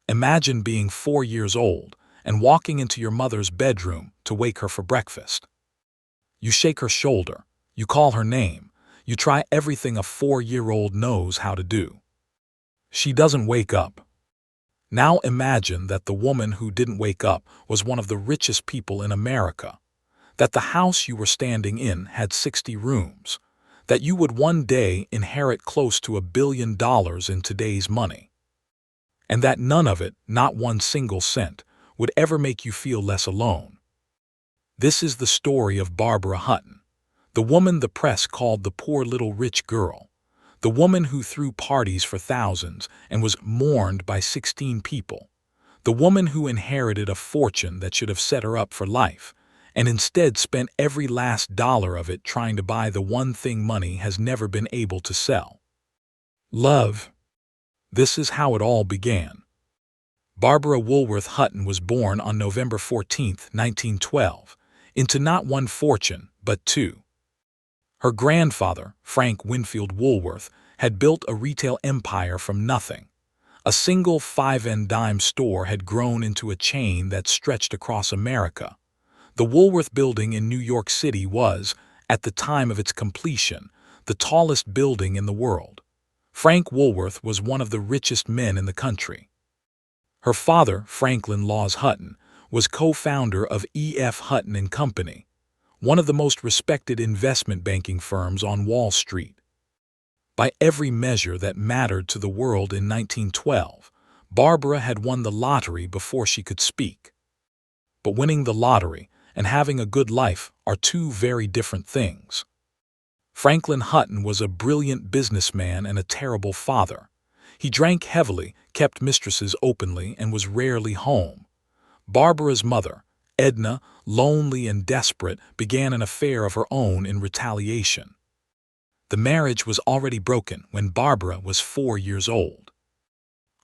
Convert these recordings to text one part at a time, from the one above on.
Imagine being 4 years old and walking into your mother's bedroom to wake her for breakfast. You shake her shoulder, you call her name, you try everything a 4-year-old knows how to do. She doesn't wake up. Now imagine that the woman who didn't wake up was one of the richest people in America, that the house you were standing in had 60 rooms, that you would one day inherit close to $1 billion in today's money, and that none of it, not one single cent, would ever make you feel less alone. This is the story of Barbara Hutton, the woman the press called the poor little rich girl, the woman who threw parties for thousands and was mourned by 16 people, the woman who inherited a fortune that should have set her up for life, and instead spent every last dollar of it trying to buy the one thing money has never been able to sell: love. This is how it all began. Barbara Woolworth Hutton was born on November 14, 1912, into not one fortune, but two. Her grandfather, Frank Woolworth, had built a retail empire from nothing. A single 5-and-dime store had grown into a chain that stretched across America. The Woolworth Building in New York City was, at the time of its completion, the tallest building in the world. Frank Woolworth was one of the richest men in the country. Her father, Franklin Laws Hutton, was co-founder of E.F. Hutton and Company, one of the most respected investment banking firms on Wall Street. By every measure that mattered to the world in 1912, Barbara had won the lottery before she could speak. But winning the lottery and having a good life are two very different things. Franklin Hutton was a brilliant businessman and a terrible father. He drank heavily, kept mistresses openly, and was rarely home. Barbara's mother, Edna, lonely and desperate, began an affair of her own in retaliation. The marriage was already broken when Barbara was 4 years old.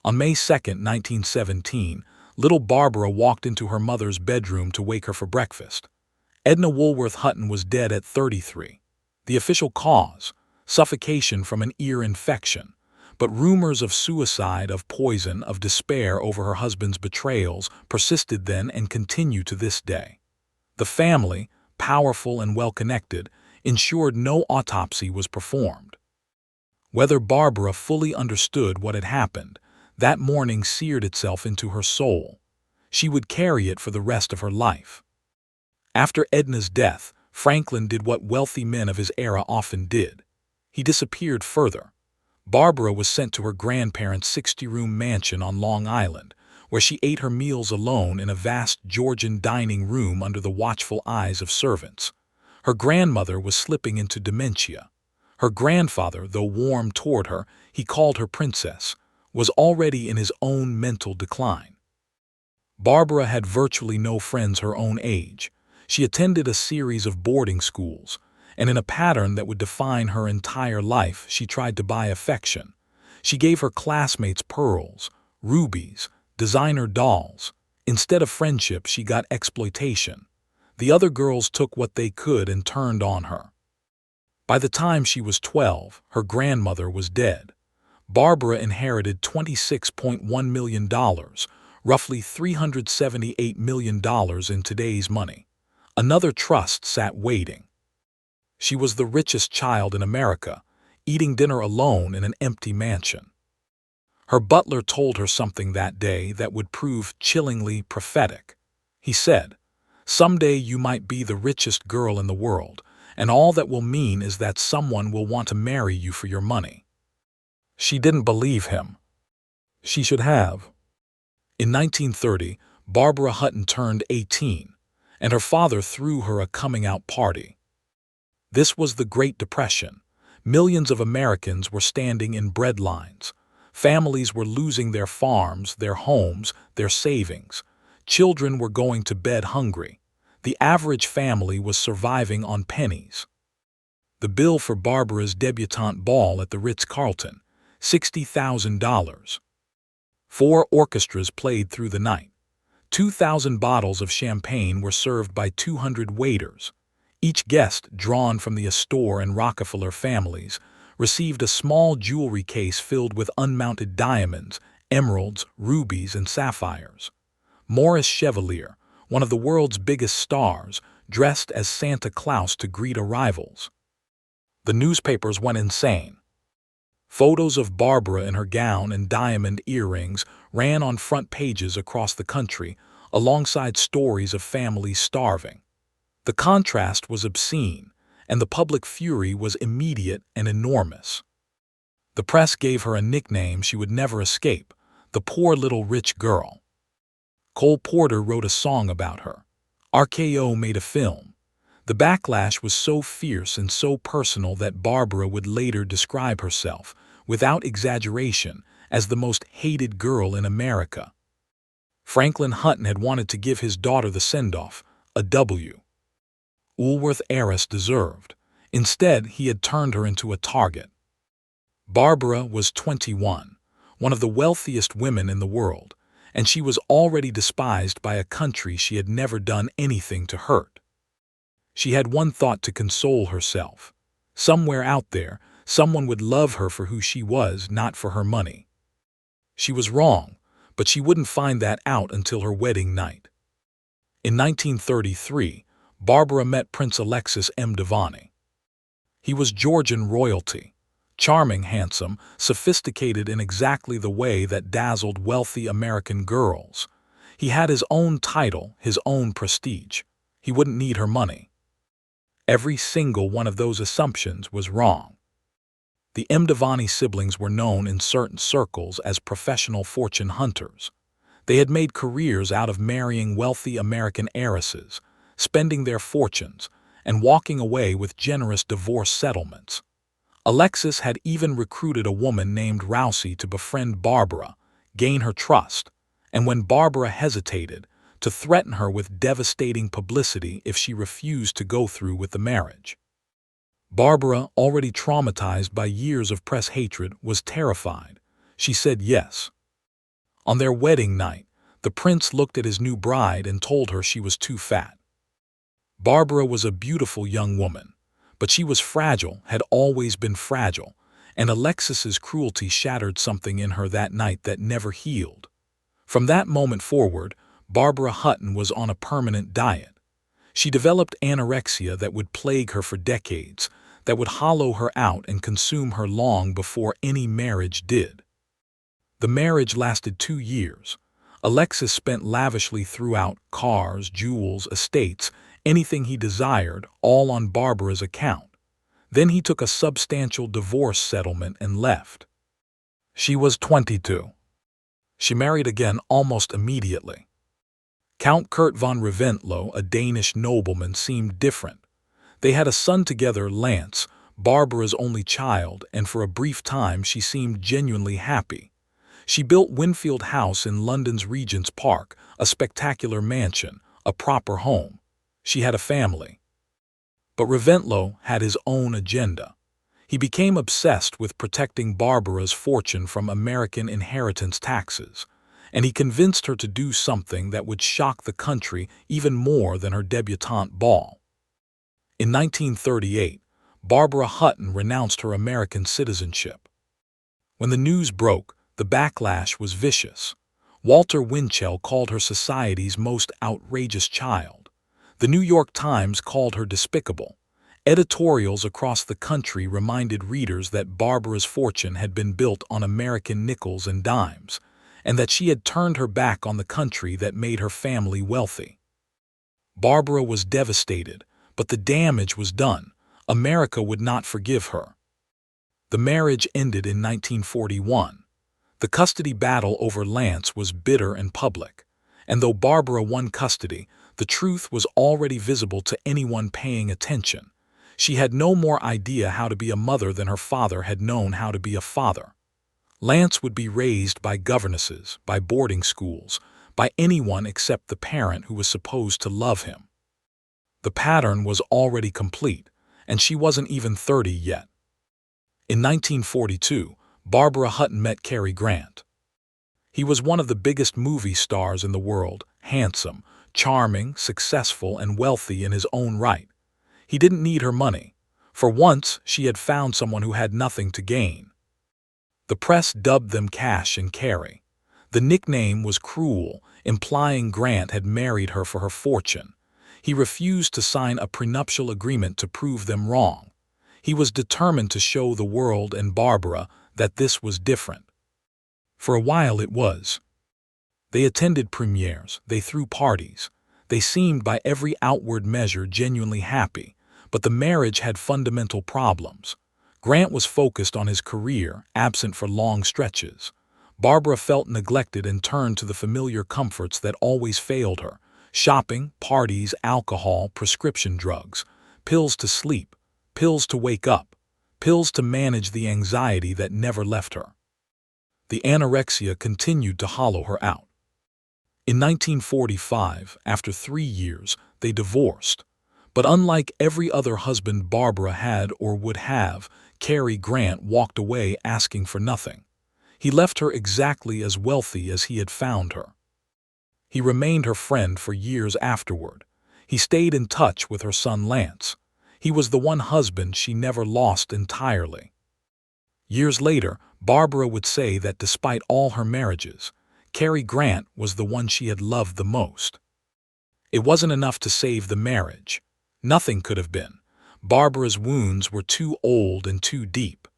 On May 2, 1917, little Barbara walked into her mother's bedroom to wake her for breakfast. Edna Woolworth Hutton was dead at 33. The official cause: suffocation from an ear infection. But rumors of suicide, of poison, of despair over her husband's betrayals persisted then and continue to this day. The family, powerful and well-connected, ensured no autopsy was performed. Whether Barbara fully understood what had happened, that morning seared itself into her soul. She would carry it for the rest of her life. After Edna's death, Franklin did what wealthy men of his era often did. He disappeared further. Barbara was sent to her grandparents' 60-room mansion on Long Island, where she ate her meals alone in a vast Georgian dining room under the watchful eyes of servants. Her grandmother was slipping into dementia. Her grandfather, though warm toward her, he called her princess, was already in his own mental decline. Barbara had virtually no friends her own age. She attended a series of boarding schools, and in a pattern that would define her entire life, she tried to buy affection. She gave her classmates pearls, rubies, designer dolls. Instead of friendship, she got exploitation. The other girls took what they could and turned on her. By the time she was 12, her grandmother was dead. Barbara inherited $26.1 million, roughly $378 million in today's money. Another trust sat waiting. She was the richest child in America, eating dinner alone in an empty mansion. Her butler told her something that day that would prove chillingly prophetic. He said, "Someday you might be the richest girl in the world, and all that will mean is that someone will want to marry you for your money." She didn't believe him. She should have. In 1930, Barbara Hutton turned 18, and her father threw her a coming-out party. This was the Great Depression. Millions of Americans were standing in bread lines. Families were losing their farms, their homes, their savings. Children were going to bed hungry. The average family was surviving on pennies. The bill for Barbara's debutante ball at the Ritz-Carlton, $60,000. 4 orchestras played through the night. 2,000 bottles of champagne were served by 200 waiters. Each guest, drawn from the Astor and Rockefeller families, received a small jewelry case filled with unmounted diamonds, emeralds, rubies, and sapphires. Maurice Chevalier, one of the world's biggest stars, dressed as Santa Claus to greet arrivals. The newspapers went insane. Photos of Barbara in her gown and diamond earrings ran on front pages across the country, alongside stories of families starving. The contrast was obscene, and the public fury was immediate and enormous. The press gave her a nickname she would never escape, the poor little rich girl. Cole Porter wrote a song about her. RKO made a film. The backlash was so fierce and so personal that Barbara would later describe herself, without exaggeration, as the most hated girl in America. Franklin Hutton had wanted to give his daughter the send-off, a W. Woolworth heiress deserved. Instead, he had turned her into a target. Barbara was 21, one of the wealthiest women in the world, and she was already despised by a country she had never done anything to hurt. She had one thought to console herself. Somewhere out there, someone would love her for who she was, not for her money. She was wrong, but she wouldn't find that out until her wedding night. In 1933, Barbara met Prince Alexis Mdivani. He was Georgian royalty, charming, handsome, sophisticated in exactly the way that dazzled wealthy American girls. He had his own title, his own prestige. He wouldn't need her money. Every single one of those assumptions was wrong. The Mdivani siblings were known in certain circles as professional fortune hunters. They had made careers out of marrying wealthy American heiresses, spending their fortunes, and walking away with generous divorce settlements. Alexis had even recruited a woman named Rousey to befriend Barbara, gain her trust, and when Barbara hesitated, to threaten her with devastating publicity if she refused to go through with the marriage. Barbara, already traumatized by years of press hatred, was terrified. She said yes. On their wedding night, the prince looked at his new bride and told her she was too fat. Barbara was a beautiful young woman, but she was fragile, had always been fragile, and Alexis's cruelty shattered something in her that night that never healed. From that moment forward, Barbara Hutton was on a permanent diet. She developed anorexia that would plague her for decades, that would hollow her out and consume her long before any marriage did. The marriage lasted 2 years. Alexis spent lavishly throughout: cars, jewels, estates, anything he desired, all on Barbara's account. Then he took a substantial divorce settlement and left. She was 22. She married again almost immediately. Count Kurt von Reventlow, a Danish nobleman, seemed different. They had a son together, Lance, Barbara's only child, and for a brief time she seemed genuinely happy. She built Winfield House in London's Regent's Park, a spectacular mansion, a proper home. She had a family. But Reventlow had his own agenda. He became obsessed with protecting Barbara's fortune from American inheritance taxes, and he convinced her to do something that would shock the country even more than her debutante ball. In 1938, Barbara Hutton renounced her American citizenship. When the news broke, the backlash was vicious. Walter Winchell called her society's most outrageous child. The New York Times called her despicable. Editorials across the country reminded readers that Barbara's fortune had been built on American nickels and dimes, and that she had turned her back on the country that made her family wealthy. Barbara was devastated, but the damage was done. America would not forgive her. The marriage ended in 1941. The custody battle over Lance was bitter and public, and though Barbara won custody, the truth was already visible to anyone paying attention. She had no more idea how to be a mother than her father had known how to be a father. Lance would be raised by governesses, by boarding schools, by anyone except the parent who was supposed to love him. The pattern was already complete, and she wasn't even 30 yet. In 1942, Barbara Hutton met Cary Grant. He was one of the biggest movie stars in the world, handsome, charming, successful, and wealthy in his own right. He didn't need her money. For once, she had found someone who had nothing to gain. The press dubbed them Cash and Cary. The nickname was cruel, implying Grant had married her for her fortune. He refused to sign a prenuptial agreement to prove them wrong. He was determined to show the world and Barbara that this was different. For a while it was. They attended premieres, they threw parties. They seemed by every outward measure genuinely happy, but the marriage had fundamental problems. Grant was focused on his career, absent for long stretches. Barbara felt neglected and turned to the familiar comforts that always failed her: shopping, parties, alcohol, prescription drugs, pills to sleep, pills to wake up, pills to manage the anxiety that never left her. The anorexia continued to hollow her out. In 1945, after 3 years, they divorced. But unlike every other husband Barbara had or would have, Cary Grant walked away asking for nothing. He left her exactly as wealthy as he had found her. He remained her friend for years afterward. He stayed in touch with her son Lance. He was the one husband she never lost entirely. Years later, Barbara would say that despite all her marriages, Cary Grant was the one she had loved the most. It wasn't enough to save the marriage. Nothing could have been. Barbara's wounds were too old and too deep.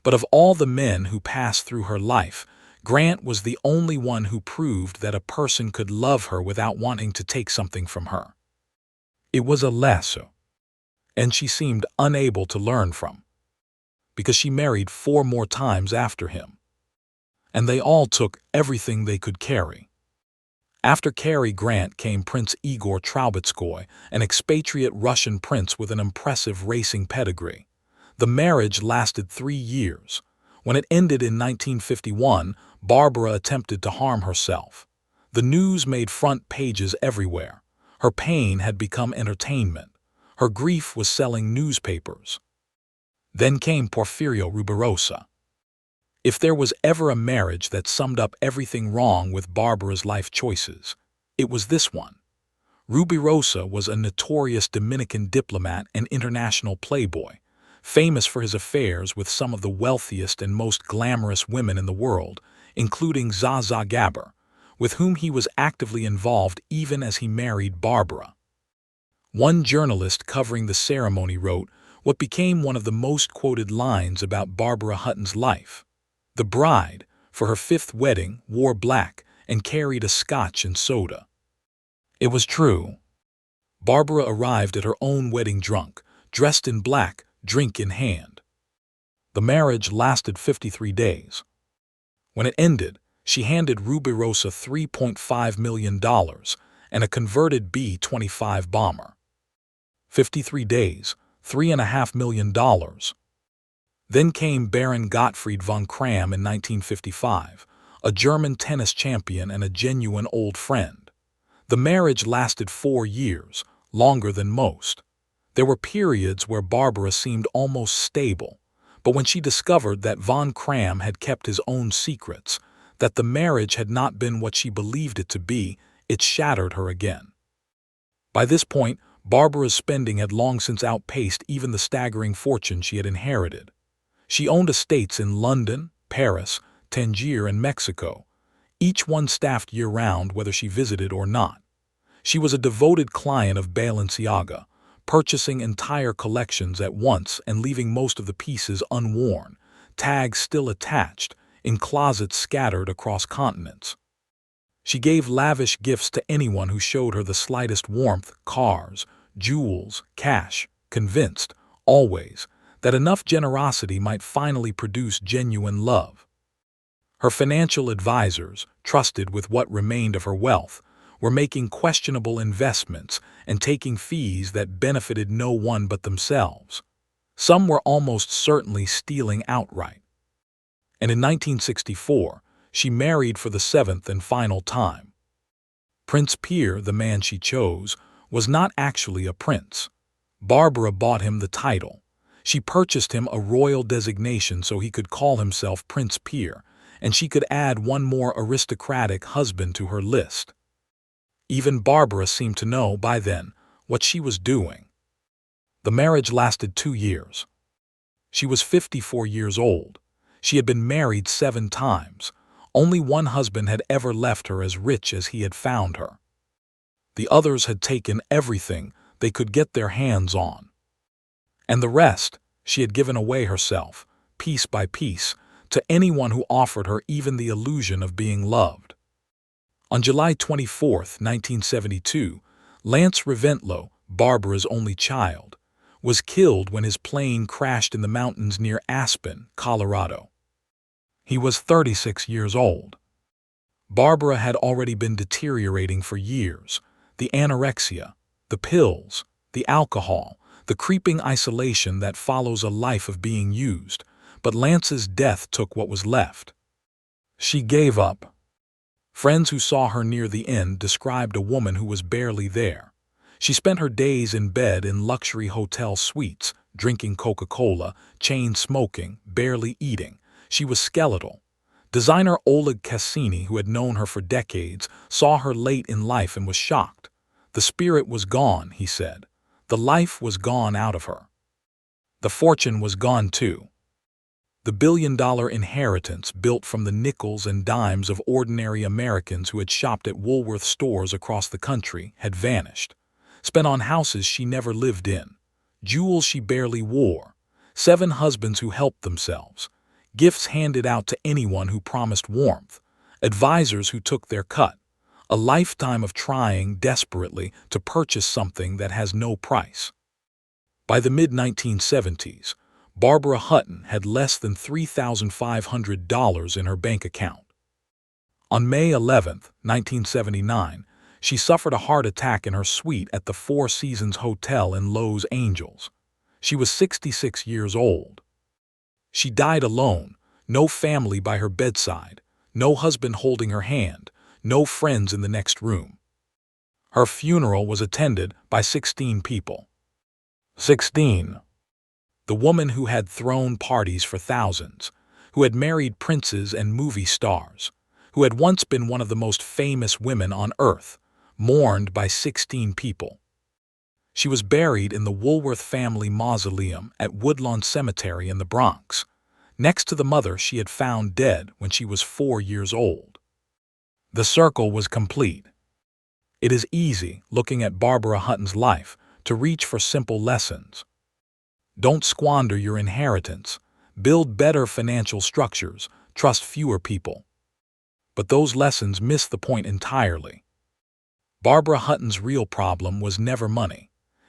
But of all the men who passed through her life, Grant was the only one who proved that a person could love her without wanting to take something from her. It was a lasso, and she seemed unable to learn from, because she married 4 more times after him. And they all took everything they could carry. After Cary Grant came Prince Igor Trubetskoy, an expatriate Russian prince with an impressive racing pedigree. The marriage lasted 3 years. When it ended in 1951, Barbara attempted to harm herself. The news made front pages everywhere. Her pain had become entertainment. Her grief was selling newspapers. Then came Porfirio Rubirosa. If there was ever a marriage that summed up everything wrong with Barbara's life choices, it was this one. Rubirosa was a notorious Dominican diplomat and international playboy, famous for his affairs with some of the wealthiest and most glamorous women in the world, including Zsa Gabor, with whom he was actively involved even as he married Barbara. One journalist covering the ceremony wrote what became one of the most quoted lines about Barbara Hutton's life. The bride, for her 5th wedding, wore black and carried a scotch and soda. It was true. Barbara arrived at her own wedding drunk, dressed in black, drink in hand. The marriage lasted 53 days. When it ended, she handed Rubirosa $3.5 million and a converted B-25 bomber. 53 days, $3.5 million. Then came Baron Gottfried von Kram in 1955, a German tennis champion and a genuine old friend. The marriage lasted 4 years, longer than most. There were periods where Barbara seemed almost stable, but when she discovered that von Kram had kept his own secrets, that the marriage had not been what she believed it to be, it shattered her again. By this point, Barbara's spending had long since outpaced even the staggering fortune she had inherited. She owned estates in London, Paris, Tangier, and Mexico, each one staffed year-round whether she visited or not. She was a devoted client of Balenciaga, purchasing entire collections at once and leaving most of the pieces unworn, tags still attached, in closets scattered across continents. She gave lavish gifts to anyone who showed her the slightest warmth: cars, jewels, cash, convinced, always, that enough generosity might finally produce genuine love. Her financial advisors, trusted with what remained of her wealth, were making questionable investments and taking fees that benefited no one but themselves. Some were almost certainly stealing outright. And in 1964, she married for the 7th and final time. Prince Pierre, the man she chose, was not actually a prince. Barbara bought him the title. She purchased him a royal designation so he could call himself Prince Pierre, and she could add one more aristocratic husband to her list. Even Barbara seemed to know by then what she was doing. The marriage lasted 2 years. She was 54 years old. She had been married 7 times. Only one husband had ever left her as rich as he had found her. The others had taken everything they could get their hands on. And the rest, she had given away herself, piece by piece, to anyone who offered her even the illusion of being loved. On July 24, 1972, Lance Reventlow, Barbara's only child, was killed when his plane crashed in the mountains near Aspen, Colorado. He was 36 years old. Barbara had already been deteriorating for years. The anorexia, the pills, the alcohol, the creeping isolation that follows a life of being used, but Lance's death took what was left. She gave up. Friends who saw her near the end described a woman who was barely there. She spent her days in bed in luxury hotel suites, drinking Coca-Cola, chain smoking, barely eating. She was skeletal. Designer Oleg Cassini, who had known her for decades, saw her late in life and was shocked. The spirit was gone, he said. The life was gone out of her. The fortune was gone too. The billion-dollar inheritance built from the nickels and dimes of ordinary Americans who had shopped at Woolworth stores across the country had vanished. Spent on houses she never lived in, jewels she barely wore, 7 husbands who helped themselves, gifts handed out to anyone who promised warmth, advisors who took their cut, a lifetime of trying desperately to purchase something that has no price. By the mid-1970s, Barbara Hutton had less than $3,500 in her bank account. On May 11, 1979, she suffered a heart attack in her suite at the Four Seasons Hotel in Los Angeles. She was 66 years old. She died alone, no family by her bedside, no husband holding her hand, no friends in the next room. Her funeral was attended by 16 people. 16. The woman who had thrown parties for thousands, who had married princes and movie stars, who had once been one of the most famous women on earth, mourned by 16 people. She was buried in the Woolworth family mausoleum at Woodlawn Cemetery in the Bronx, next to the mother she had found dead when she was 4 years old. The circle was complete. It is easy, looking at Barbara Hutton's life, to reach for simple lessons. Don't squander your inheritance. Build better financial structures. Trust fewer people. But those lessons miss the point entirely. Barbara Hutton's real problem was never money.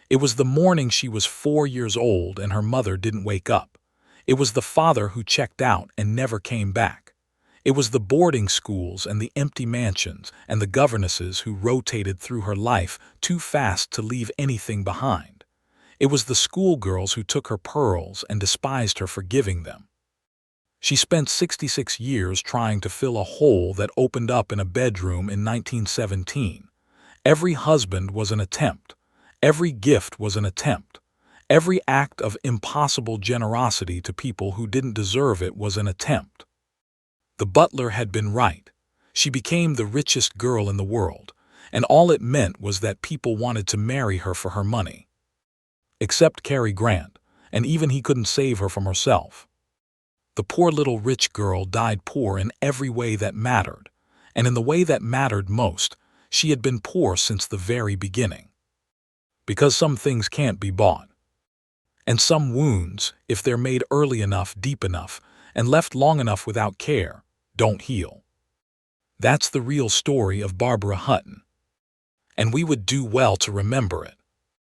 It was the morning she was 4 years old and her mother didn't wake up. It was the father who checked out and never came back. It was the boarding schools and the empty mansions and the governesses who rotated through her life too fast to leave anything behind. It was the schoolgirls who took her pearls and despised her for giving them. She spent 66 years trying to fill a hole that opened up in a bedroom in 1917. Every husband was an attempt. Every gift was an attempt. Every act of impossible generosity to people who didn't deserve it was an attempt. The butler had been right. She became the richest girl in the world, and all it meant was that people wanted to marry her for her money. Except Cary Grant, and even he couldn't save her from herself. The poor little rich girl died poor in every way that mattered, and in the way that mattered most, she had been poor since the very beginning. Because some things can't be bought. And some wounds, if they're made early enough, deep enough, and left long enough without care, don't heal. That's the real story of Barbara Hutton. And we would do well to remember it.